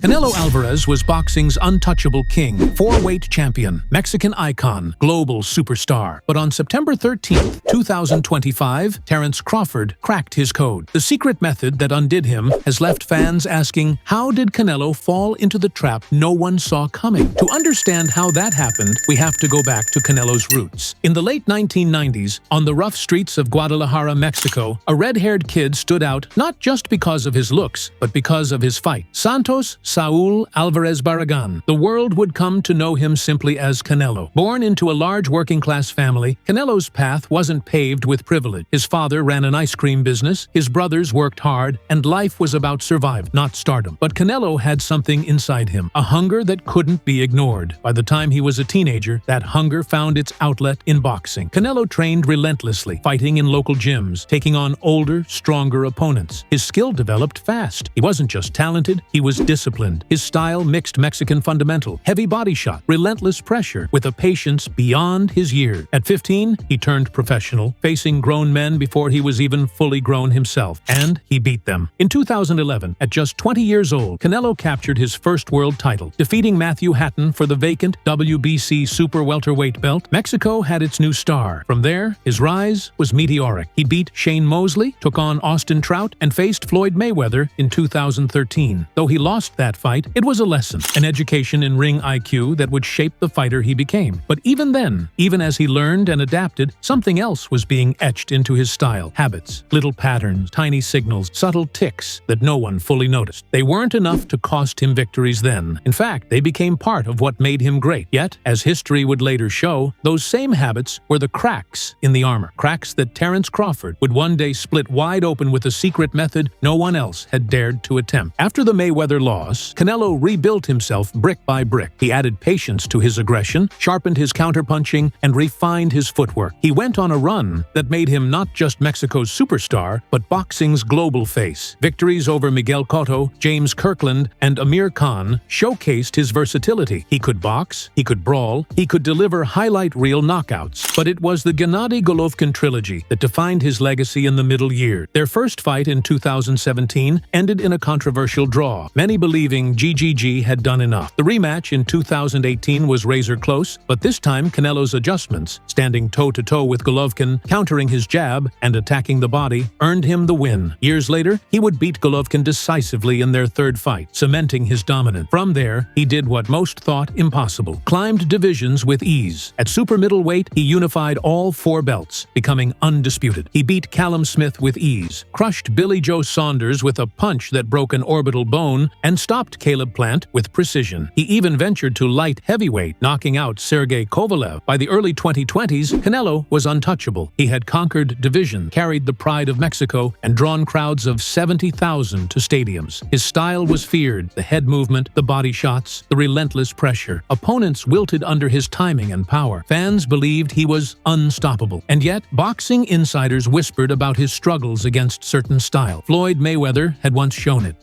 Canelo Álvarez was boxing's untouchable king, four-weight champion, Mexican icon, global superstar. But on September 13, 2025, Terence Crawford cracked his code. The secret method that undid him has left fans asking, how did Canelo fall into the trap no one saw coming? To understand how that happened, we have to go back to Canelo's roots. In the late 1990s, on the rough streets of Guadalajara, Mexico, a red-haired kid stood out not just because of his looks, but because of his fight. Santos Saul Alvarez Barragan. The world would come to know him simply as Canelo. Born into a large working-class family, Canelo's path wasn't paved with privilege. His father ran an ice cream business, his brothers worked hard, and life was about survival, not stardom. But Canelo had something inside him, a hunger that couldn't be ignored. By the time he was a teenager, that hunger found its outlet in boxing. Canelo trained relentlessly, fighting in local gyms, taking on older, stronger opponents. His skill developed fast. He wasn't just talented, he was disciplined. His style mixed Mexican fundamental, heavy body shot, relentless pressure, with a patience beyond his years. At 15, he turned professional, facing grown men before he was even fully grown himself, and he beat them. In 2011, at just 20 years old, Canelo captured his first world title, defeating Matthew Hatton for the vacant WBC super welterweight belt. Mexico had its new star. From there, his rise was meteoric. He beat Shane Mosley, took on Austin Trout, and faced Floyd Mayweather in 2013. Though he lost that fight, it was a lesson, an education in ring IQ that would shape the fighter he became. But even then, even as he learned and adapted, something else was being etched into his style. Habits, little patterns, tiny signals, subtle tics that no one fully noticed. They weren't enough to cost him victories then. In fact, they became part of what made him great. Yet, as history would later show, those same habits were the cracks in the armor. Cracks that Terence Crawford would one day split wide open with a secret method no one else had dared to attempt. After the Mayweather loss, Canelo rebuilt himself brick by brick. He added patience to his aggression, sharpened his counterpunching, and refined his footwork. He went on a run that made him not just Mexico's superstar, but boxing's global face. Victories over Miguel Cotto, James Kirkland, and Amir Khan showcased his versatility. He could box, he could brawl, he could deliver highlight reel knockouts. But it was the Gennady Golovkin trilogy that defined his legacy in the middle years. Their first fight in 2017 ended in a controversial draw, many believing GGG had done enough. The rematch in 2018 was razor close, but this time Canelo's adjustments, standing toe-to-toe with Golovkin, countering his jab, and attacking the body, earned him the win. Years later, he would beat Golovkin decisively in their third fight, cementing his dominance. From there, he did what most thought impossible, climbed divisions with ease. At super middleweight, he unified all four belts, becoming undisputed. He beat Callum Smith with ease, crushed Billy Joe Saunders with a punch that broke an orbital bone, and stopped Caleb Plant with precision. He even ventured to light heavyweight, knocking out Sergey Kovalev. By the early 2020s, Canelo was untouchable. He had conquered division, carried the pride of Mexico, and drawn crowds of 70,000 to stadiums. His style was feared, the head movement, the body shots, the relentless pressure. Opponents wilted under his timing and power. Fans believed he was unstoppable. And yet, boxing insiders whispered about his struggles against certain style. Floyd Mayweather had once shown it.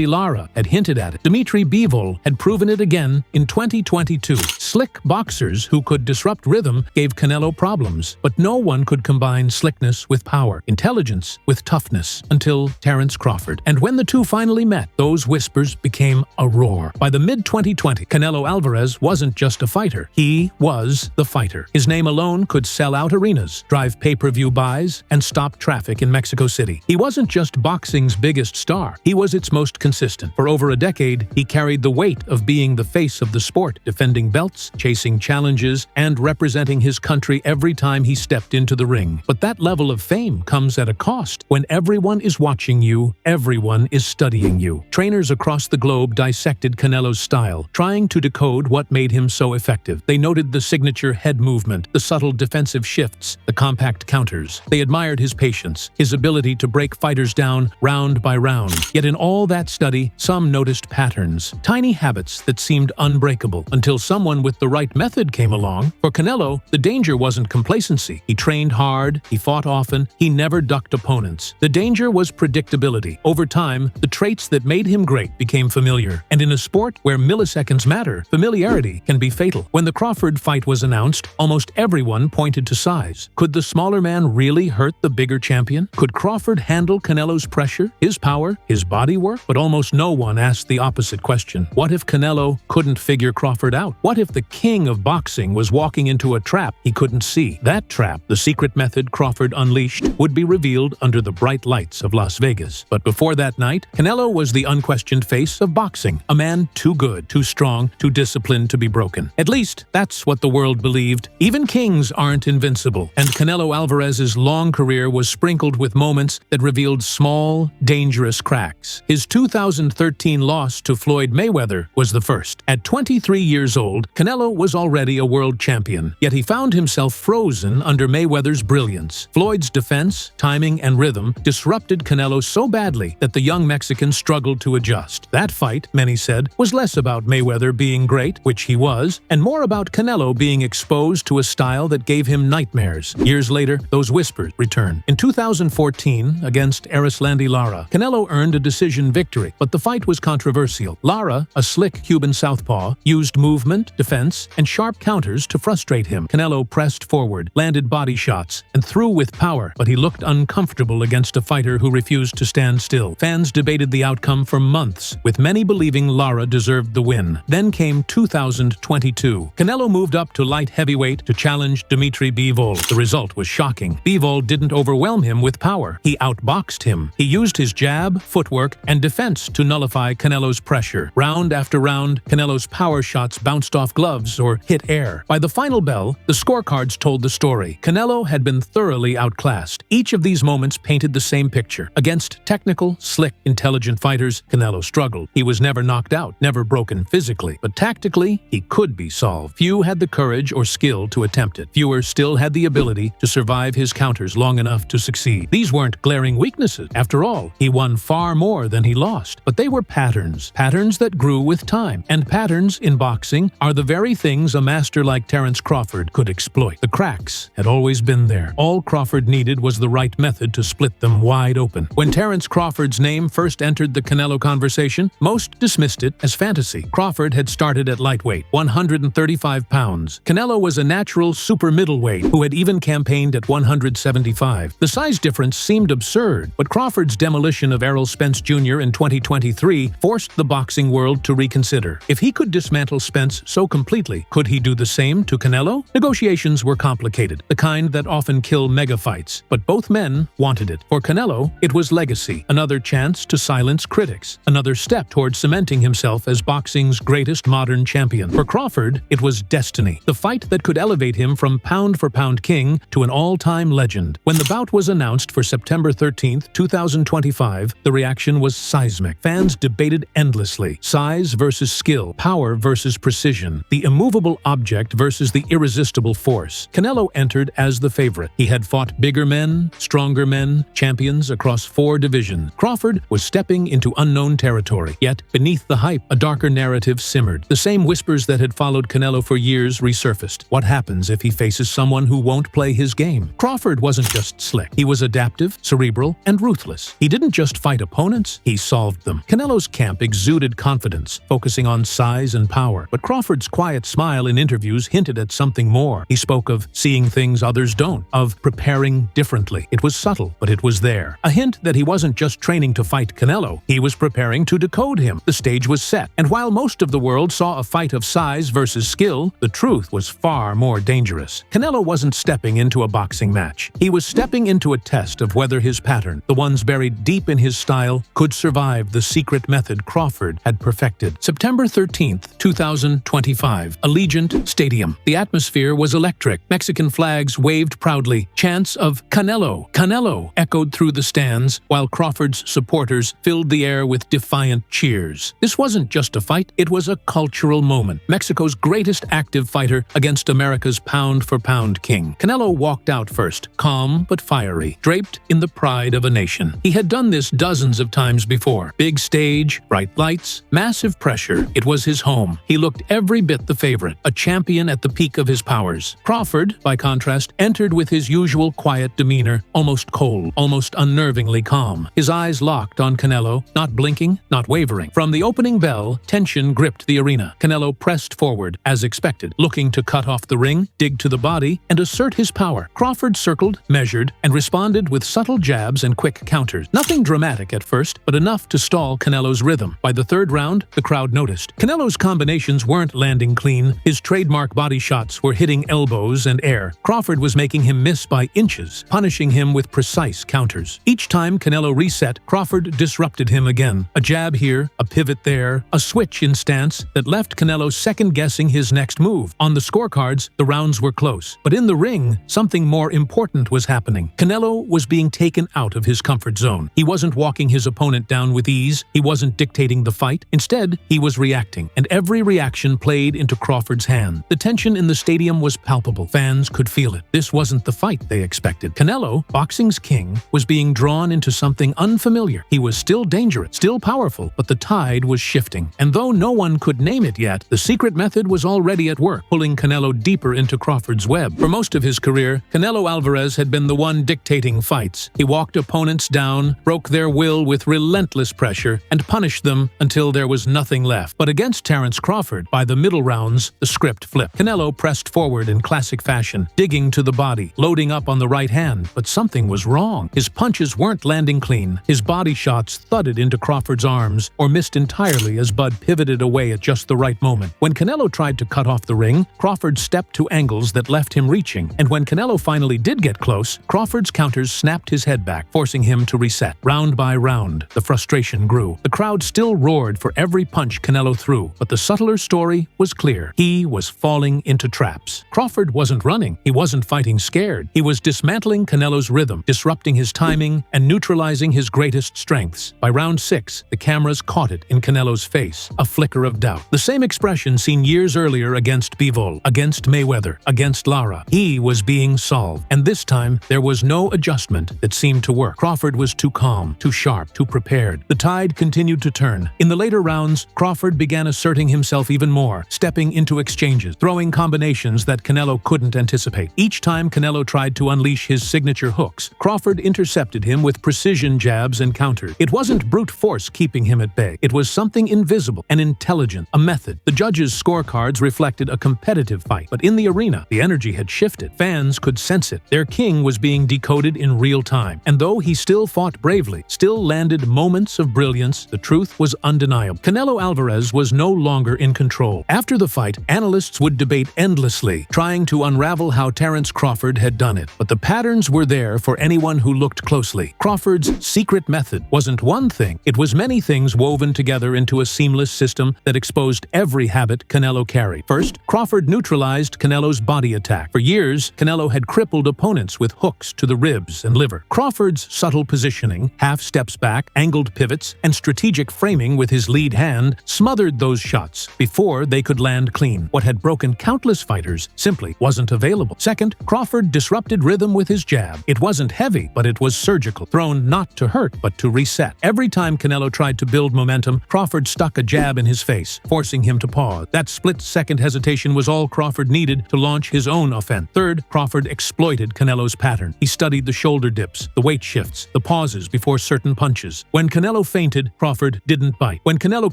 Lara had hinted at it. Bivol had proven it again in 2022. Slick boxers who could disrupt rhythm gave Canelo problems, but no one could combine slickness with power, intelligence with toughness, until Terence Crawford. And when the two finally met, those whispers became a roar. By the mid-2020, Canelo Álvarez wasn't just a fighter. He was the fighter. His name alone could sell out arenas, drive pay-per-view buys, and stop traffic in Mexico City. He wasn't just boxing's biggest star. He was its most consistent. For over a decade, he carried the weight of being the face of the sport, defending belts, chasing challenges, and representing his country every time he stepped into the ring. But that level of fame comes at a cost. When everyone is watching you, everyone is studying you. Trainers across the globe dissected Canelo's style, trying to decode what made him so effective. They noted the signature head movement, the subtle defensive shifts, the compact counters. They admired his patience, his ability to break fighters down round by round. Yet in all that study, some noticed patterns, tiny habits that seemed unbreakable, until someone with the right method came along. For Canelo, the danger wasn't complacency. He trained hard, he fought often, he never ducked opponents. The danger was predictability. Over time, the traits that made him great became familiar. And in a sport where milliseconds matter, familiarity can be fatal. When the Crawford fight was announced, almost everyone pointed to size. Could the smaller man really hurt the bigger champion? Could Crawford handle Canelo's pressure, his power, his body work? But almost no one asked asked the opposite question. What if Canelo couldn't figure Crawford out? What if the king of boxing was walking into a trap he couldn't see? That trap, the secret method Crawford unleashed, would be revealed under the bright lights of Las Vegas. But before that night, Canelo was the unquestioned face of boxing, a man too good, too strong, too disciplined to be broken. At least, that's what the world believed. Even kings aren't invincible, and Canelo Álvarez's long career was sprinkled with moments that revealed small, dangerous cracks. His 2013 loss to Floyd Mayweather was the first. At 23 years old, Canelo was already a world champion, yet he found himself frozen under Mayweather's brilliance. Floyd's defense, timing, and rhythm disrupted Canelo so badly that the young Mexican struggled to adjust. That fight, many said, was less about Mayweather being great, which he was, and more about Canelo being exposed to a style that gave him nightmares. Years later, those whispers returned. In 2014, against Lara, Canelo earned a decision victory, but the fight was controversial. Lara, a slick Cuban southpaw, used movement, defense, and sharp counters to frustrate him. Canelo pressed forward, landed body shots, and threw with power, but he looked uncomfortable against a fighter who refused to stand still. Fans debated the outcome for months, with many believing Lara deserved the win. Then came 2022. Canelo moved up to light heavyweight to challenge Bivol. The result was shocking. Bivol didn't overwhelm him with power. He outboxed him. He used his jab, footwork, and defense to nullify Canelo's pressure. Round after round, Canelo's power shots bounced off gloves or hit air. By the final bell, the scorecards told the story. Canelo had been thoroughly outclassed. Each of these moments painted the same picture. Against technical, slick, intelligent fighters, Canelo struggled. He was never knocked out, never broken physically, but tactically, he could be solved. Few had the courage or skill to attempt it. Fewer still had the ability to survive his counters long enough to succeed. These weren't glaring weaknesses. After all, he won far more than he lost, but they were patterns that grew with time. And patterns in boxing are the very things a master like Terence Crawford could exploit. The cracks had always been there. All Crawford needed was the right method to split them wide open. When Terence Crawford's name first entered the Canelo conversation, most dismissed it as fantasy. Crawford had started at lightweight, 135 pounds. Canelo was a natural super middleweight who had even campaigned at 175. The size difference seemed absurd, but Crawford's demolition of Errol Spence Jr. in 2023 forced the boxing world to reconsider. If he could dismantle Spence so completely, could he do the same to Canelo? Negotiations were complicated, the kind that often kill mega fights, but both men wanted it. For Canelo, it was legacy, another chance to silence critics, another step toward cementing himself as boxing's greatest modern champion. For Crawford, it was destiny, the fight that could elevate him from pound-for-pound king to an all-time legend. When the bout was announced for September 13, 2025, the reaction was seismic. Fans debated endlessly. Size versus skill, power versus precision, the immovable object versus the irresistible force. Canelo entered as the favorite. He had fought bigger men, stronger men, champions across 4 divisions. Crawford was stepping into unknown territory. Yet, beneath the hype, a darker narrative simmered. The same whispers that had followed Canelo for years resurfaced. What happens if he faces someone who won't play his game? Crawford wasn't just slick. He was adaptive, cerebral, and ruthless. He didn't just fight opponents, he solved them. Canelo's camp exuded confidence, focusing on size and power. But Crawford's quiet smile in interviews hinted at something more. He spoke of seeing things others don't, of preparing differently. It was subtle, but it was there. A hint that he wasn't just training to fight Canelo, he was preparing to decode him. The stage was set, and while most of the world saw a fight of size versus skill, the truth was far more dangerous. Canelo wasn't stepping into a boxing match. He was stepping into a test of whether his pattern, the ones buried deep in his style, could survive the secret method Crawford had perfected. September 13, 2025, Allegiant Stadium. The atmosphere was electric. Mexican flags waved proudly. Chants of "Canelo, Canelo" echoed through the stands, while Crawford's supporters filled the air with defiant cheers. This wasn't just a fight, it was a cultural moment. Mexico's greatest active fighter against America's pound-for-pound king. Canelo walked out first, calm but fiery, draped in the pride of a nation. He had done this dozens of times before. Big stage, bright lights, massive pressure. It was his home. He looked every bit the favorite, a champion at the peak of his powers. Crawford, by contrast, entered with his usual quiet demeanor, almost cold, almost unnervingly calm. His eyes locked on Canelo, not blinking, not wavering. From the opening bell, tension gripped the arena. Canelo pressed forward, as expected, looking to cut off the ring, dig to the body, and assert his power. Crawford circled, measured, and responded with subtle jabs and quick counters. Nothing dramatic at first, but enough to stall Canelo's rhythm. By the third round, the crowd noticed. Canelo's combinations weren't landing clean. His trademark body shots were hitting elbows and air. Crawford was making him miss by inches, punishing him with precise counters. Each time Canelo reset, Crawford disrupted him again. A jab here, a pivot there, a switch in stance that left Canelo second-guessing his next move. On the scorecards, the rounds were close. But in the ring, something more important was happening. Canelo was being taken out of his comfort zone. He wasn't walking his opponent down with ease. He wasn't dictating the fight. Instead, he was reacting, and every reaction played into Crawford's hand. The tension in the stadium was palpable. Fans could feel it. This wasn't the fight they expected. Canelo, boxing's king, was being drawn into something unfamiliar. He was still dangerous, still powerful, but the tide was shifting. And though no one could name it yet, the secret method was already at work, pulling Canelo deeper into Crawford's web. For most of his career, Canelo Álvarez had been the one dictating fights. He walked opponents down, broke their will with relentless pressure, and punished them until there was nothing left. But against Terence Crawford, by the middle rounds, the script flipped. Canelo pressed forward in classic fashion, digging to the body, loading up on the right hand, but something was wrong. His punches weren't landing clean. His body shots thudded into Crawford's arms or missed entirely as Bud pivoted away at just the right moment. When Canelo tried to cut off the ring, Crawford stepped to angles that left him reaching, and when Canelo finally did get close, Crawford's counters snapped his head back, forcing him to reset. Round by round, the frustration grew. The crowd still roared for every punch Canelo threw, but the subtler story was clear. He was falling into traps. Crawford wasn't running. He wasn't fighting scared. He was dismantling Canelo's rhythm, disrupting his timing, and neutralizing his greatest strengths. By round 6, the cameras caught it in Canelo's face, a flicker of doubt. The same expression seen years earlier against Bivol, against Mayweather, against Lara. He was being solved, and this time there was no adjustment that seemed to work. Crawford was too calm, too sharp, too prepared. The tide continued to turn. In the later rounds, Crawford began asserting himself even more, stepping into exchanges, throwing combinations that Canelo couldn't anticipate. Each time Canelo tried to unleash his signature hooks, Crawford intercepted him with precision jabs and counters. It wasn't brute force keeping him at bay. It was something invisible, an intelligence, a method. The judges' scorecards reflected a competitive fight, but in the arena, the energy had shifted. Fans could sense it. Their king was being decoded in real time. And though he still fought bravely, still landed moments of brilliance, the truth was undeniable. Canelo Álvarez was no longer in control. After the fight, analysts would debate endlessly, trying to unravel how Terence Crawford had done it. But the patterns were there for anyone who looked closely. Crawford's secret method wasn't one thing. It was many things woven together into a seamless system that exposed every habit Canelo carried. First, Crawford neutralized Canelo's body attack. For years, Canelo had crippled opponents with hooks to the ribs and liver. Crawford's subtle positioning, half steps back, angled pivots, and strategic framing with his lead hand smothered those shots before they could land clean. What had broken countless fighters simply wasn't available. Second, Crawford disrupted rhythm with his jab. It wasn't heavy, but it was surgical, thrown not to hurt, but to reset. Every time Canelo tried to build momentum, Crawford stuck a jab in his face, forcing him to pause. That split-second hesitation was all Crawford needed to launch his own offense. Third, Crawford exploited Canelo's pattern. He studied the shoulder dips, the weight shifts, the pauses before certain punches. When Canelo feinted, Crawford didn't bite. When Canelo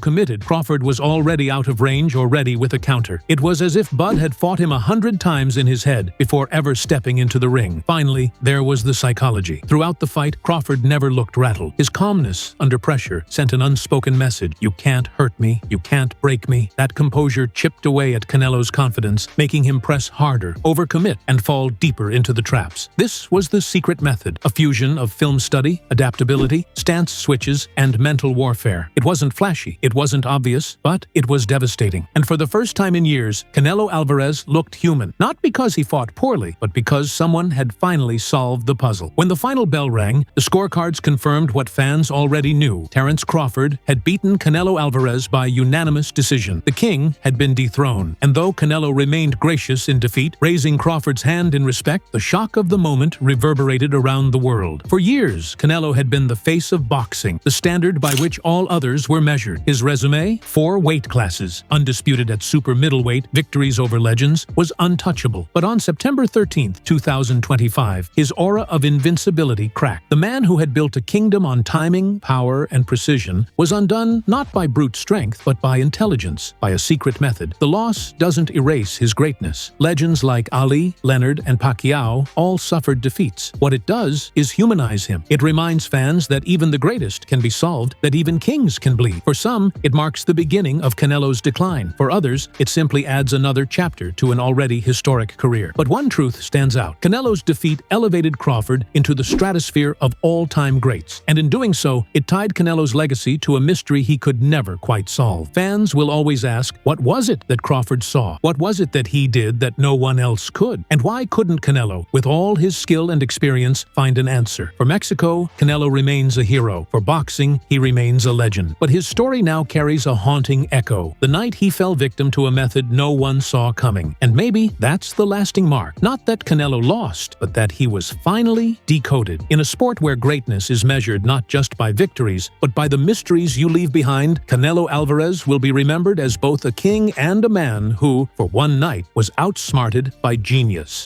committed, Crawford was already out of range or ready with a counter. It was as if Bud had fought him 100 times in his head before ever stepping into the ring. Finally, there was the psychology. Throughout the fight, Crawford never looked rattled. His calmness under pressure sent an unspoken message. You can't hurt me. You can't break me. That composure chipped away at Canelo's confidence, making him press harder, overcommit, and fall deeper into the traps. This was the secret method, a fusion of film study, adaptability, stance switches, and mental warfare. It wasn't flashy, it wasn't obvious, but it was devastating. And for the first time in years, Canelo Álvarez looked human. Not because he fought poorly, but because someone had finally solved the puzzle. When the final bell rang, the scorecards confirmed what fans already knew. Terence Crawford had beaten Canelo Álvarez by unanimous decision. The king had been dethroned, and though Canelo remained gracious in defeat, raising Crawford's hand in respect, the shock of the moment reverberated around the world. For years, Canelo had been the face of boxing, the standard by which all others were measured. His resume, 4 weight classes, undisputed at super middleweight, victories over legends, was untouchable. But on September 13, 2025, his aura of invincibility cracked. The man who had built a kingdom on timing, power, and precision was undone not by brute strength, but by intelligence, by a secret method. The loss doesn't erase his greatness. Legends like Ali, Leonard, and Pacquiao all suffered defeats. What it does is humanize him. It reminds fans that even the greatest can be solved, that even kings can bleed. For some, it marks the beginning of Canelo's decline. For others, it simply adds another chapter to an already historic career. But one truth stands out. Canelo's defeat elevated Crawford into the stratosphere of all-time greats. And in doing so, it tied Canelo's legacy to a mystery he could never quite solve. Fans will always ask, what was it that Crawford saw? What was it that he did that no one else could? And why couldn't Canelo, with all his skill and experience, find an answer? For Mexico, Canelo remains a hero. For boxing, he remains a legend. But his story now carries a haunting echo. The night he fell victim to a method no one saw coming. And maybe that's the lasting mark. Not that Canelo lost, but that he was finally decoded. In a sport where greatness is measured not just by victories, but by the mysteries you leave behind, Canelo Álvarez will be remembered as both a king and a man who, for one night, was outsmarted by genius.